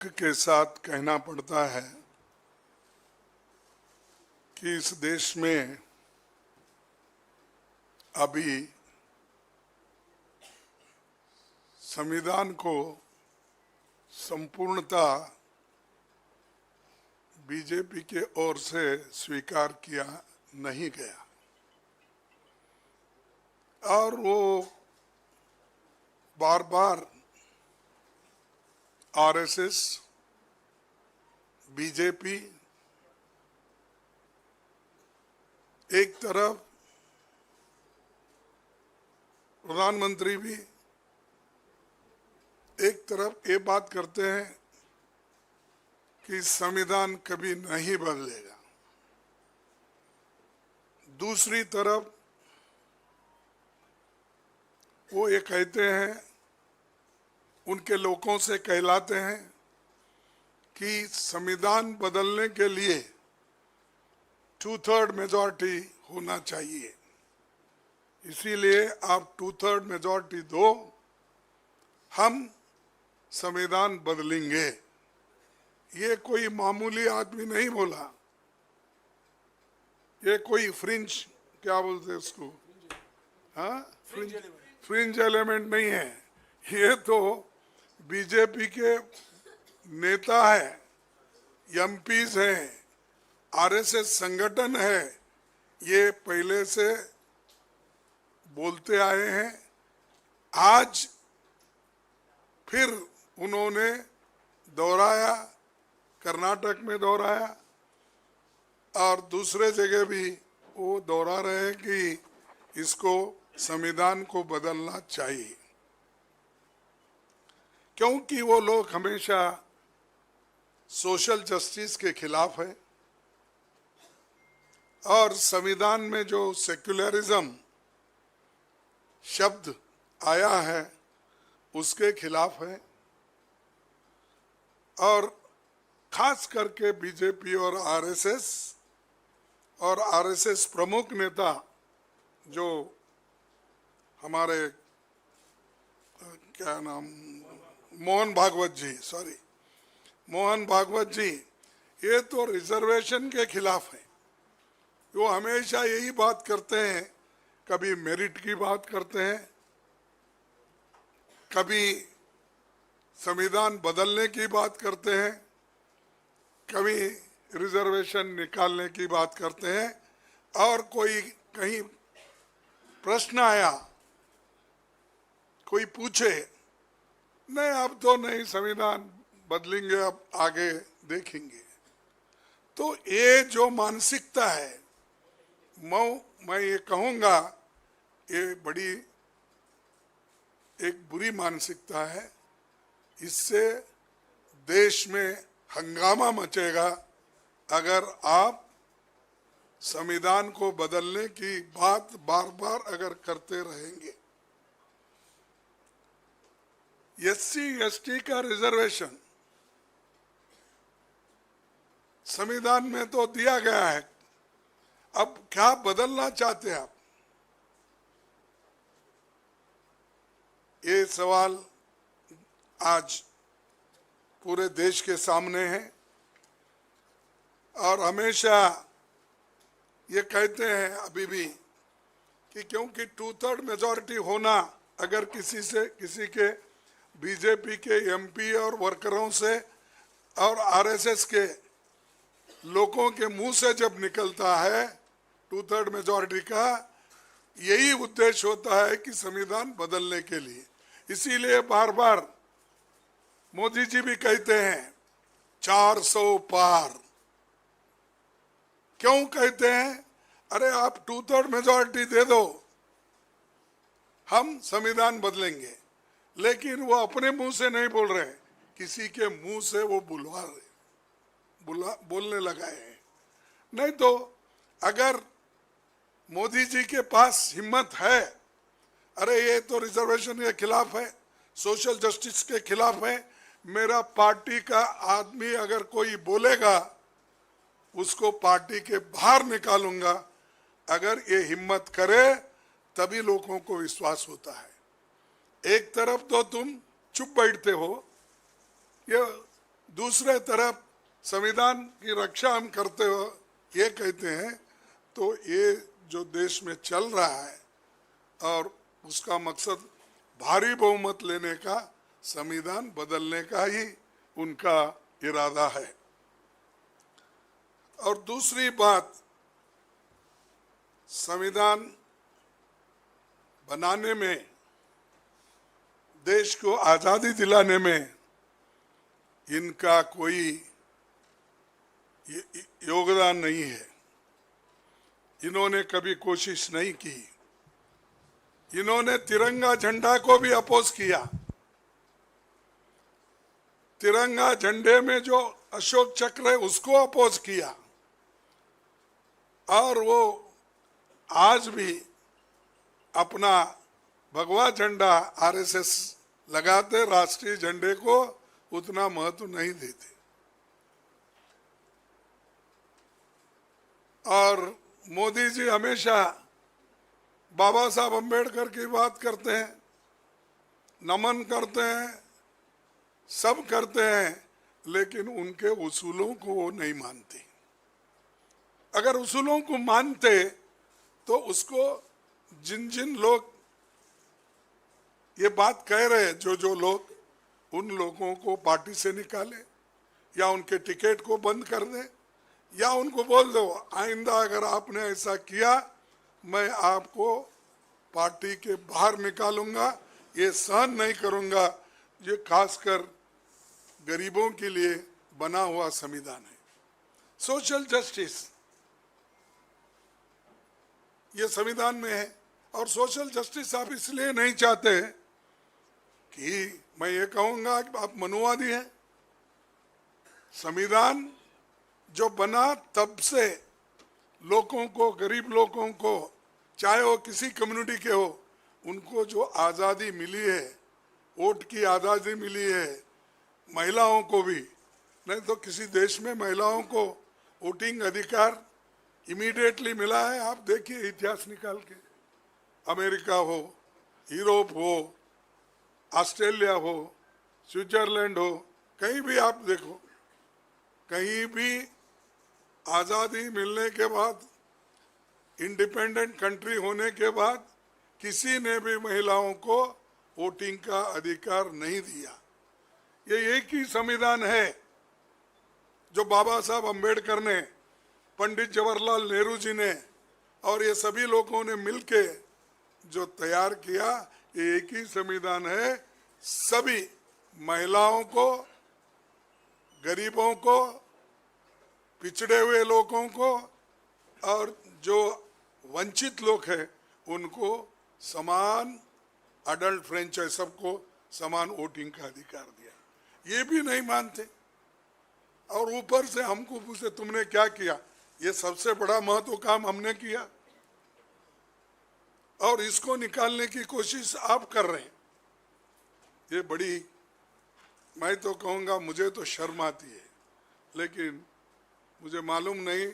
के साथ कहना पड़ता है कि इस देश में अभी संविधान को संपूर्णता बीजेपी के ओर से स्वीकार किया नहीं गया और वो बार बार आरएसएस, बीजेपी एक तरफ, प्रधानमंत्री भी एक तरफ ये बात करते हैं कि संविधान कभी नहीं बदलेगा, दूसरी तरफ वो ये कहते हैं, उनके लोगों से कहलाते हैं कि संविधान बदलने के लिए 2/3 मेजॉरिटी होना चाहिए, इसीलिए आप 2/3 मेजॉरिटी दो, हम संविधान बदलेंगे। ये कोई मामूली आदमी नहीं बोला, ये कोई फ्रिंज, क्या बोलते हैं उसको, हाँ, फ्रिंज एलिमेंट नहीं है, ये तो बीजेपी के नेता है, एमपीज हैं, आरएसएस संगठन है, ये पहले से बोलते आए हैं। आज फिर उन्होंने दोहराया, कर्नाटक में दोहराया और दूसरे जगह भी वो दोहरा रहे हैं कि इसको संविधान को बदलना चाहिए, क्योंकि वो लोग हमेशा सोशल जस्टिस के खिलाफ है और संविधान में जो सेक्युलरिज्म शब्द आया है उसके खिलाफ है और खास करके बीजेपी और आरएसएस प्रमुख नेता जो हमारे क्या नाम, मोहन भागवत जी, ये तो रिजर्वेशन के खिलाफ है। वो हमेशा यही बात करते हैं, कभी मेरिट की बात करते हैं, कभी संविधान बदलने की बात करते हैं, कभी रिजर्वेशन निकालने की बात करते हैं और कोई कहीं प्रश्न आया, कोई पूछे, नहीं अब तो नहीं संविधान बदलेंगे, अब आगे देखेंगे। तो ये जो मानसिकता है, मैं ये कहूँगा, ये बड़ी एक बुरी मानसिकता है। इससे देश में हंगामा मचेगा अगर आप संविधान को बदलने की बात बार बार अगर करते रहेंगे। एससी एसटी का रिजर्वेशन संविधान में तो दिया गया है, अब क्या बदलना चाहते हैं आप? ये सवाल आज पूरे देश के सामने है और हमेशा ये कहते हैं अभी भी कि क्योंकि 2/3 मेजॉरिटी होना, अगर किसी के बीजेपी के एमपी और वर्करों से और आरएसएस के लोगों के मुंह से जब निकलता है 2/3 मेजॉरिटी का, यही उद्देश्य होता है कि संविधान बदलने के लिए। इसीलिए बार बार मोदी जी भी कहते हैं 400 पार। क्यों कहते हैं? अरे आप 2/3 मेजॉरिटी दे दो, हम संविधान बदलेंगे। लेकिन वो अपने मुंह से नहीं बोल रहे, किसी के मुंह से वो बोलने लगाए हैं। नहीं तो अगर मोदी जी के पास हिम्मत है, अरे ये तो रिजर्वेशन के खिलाफ है, सोशल जस्टिस के खिलाफ है, मेरा पार्टी का आदमी अगर कोई बोलेगा उसको पार्टी के बाहर निकालूंगा, अगर ये हिम्मत करे तभी लोगों को विश्वास होता है। एक तरफ तो तुम चुप बैठते हो, ये दूसरे तरफ संविधान की रक्षा हम करते हो ये कहते हैं, तो ये जो देश में चल रहा है और उसका मकसद भारी बहुमत लेने का, संविधान बदलने का ही उनका इरादा है। और दूसरी बात, संविधान बनाने में, देश को आजादी दिलाने में इनका कोई योगदान नहीं है। इन्होंने कभी कोशिश नहीं की। इन्होंने तिरंगा झंडा को भी अपोज किया। तिरंगा झंडे में जो अशोक चक्र है उसको अपोज किया, और वो आज भी अपना भगवा झंडा आरएसएस लगाते, राष्ट्रीय झंडे को उतना महत्व नहीं देते। और मोदी जी हमेशा बाबा साहब अम्बेडकर की बात करते हैं, नमन करते हैं, सब करते हैं, लेकिन उनके उसूलों को वो नहीं मानते। अगर उसूलों को मानते तो उसको जिन जिन लोग ये बात कह रहे हैं, जो लोग, उन लोगों को पार्टी से निकाले, या उनके टिकट को बंद कर दे, या उनको बोल दो आइंदा अगर आपने ऐसा किया मैं आपको पार्टी के बाहर निकालूंगा, ये सहन नहीं करूंगा। ये खासकर गरीबों के लिए बना हुआ संविधान है। सोशल जस्टिस ये संविधान में है, और सोशल जस्टिस आप इसलिए नहीं चाहते कि मैं ये कहूंगा कि आप मनुवादी हैं। संविधान जो बना तब से लोगों को, गरीब लोगों को, चाहे वो किसी कम्युनिटी के हो, उनको जो आज़ादी मिली है, वोट की आज़ादी मिली है, महिलाओं को भी, नहीं तो किसी देश में महिलाओं को वोटिंग अधिकार इमीडिएटली मिला है। आप देखिए इतिहास निकाल के, अमेरिका हो, यूरोप हो, ऑस्ट्रेलिया हो, स्विट्जरलैंड हो, कहीं भी आप देखो, कहीं भी आज़ादी मिलने के बाद, इंडिपेंडेंट कंट्री होने के बाद किसी ने भी महिलाओं को वोटिंग का अधिकार नहीं दिया। ये एक ही संविधान है जो बाबा साहब अम्बेडकर ने, पंडित जवाहरलाल नेहरू जी ने और ये सभी लोगों ने मिलके जो तैयार किया, ये एक ही संविधान है। सभी महिलाओं को, गरीबों को, पिछड़े हुए लोगों को और जो वंचित लोग हैं उनको समान अडल्ट फ्रेंचाइज, सबको समान वोटिंग का अधिकार दिया। ये भी नहीं मानते, और ऊपर से हमको पूछे तुमने क्या किया। ये सबसे बड़ा महत्व काम हमने किया, और इसको निकालने की कोशिश आप कर रहे हैं। ये बड़ी, मैं तो कहूँगा मुझे तो शर्म आती है, लेकिन मुझे मालूम नहीं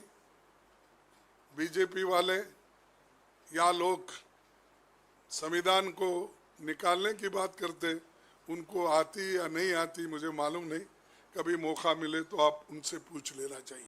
बीजेपी वाले या लोग संविधान को निकालने की बात करते, उनको आती या नहीं आती मुझे मालूम नहीं। कभी मौका मिले तो आप उनसे पूछ लेना चाहिए।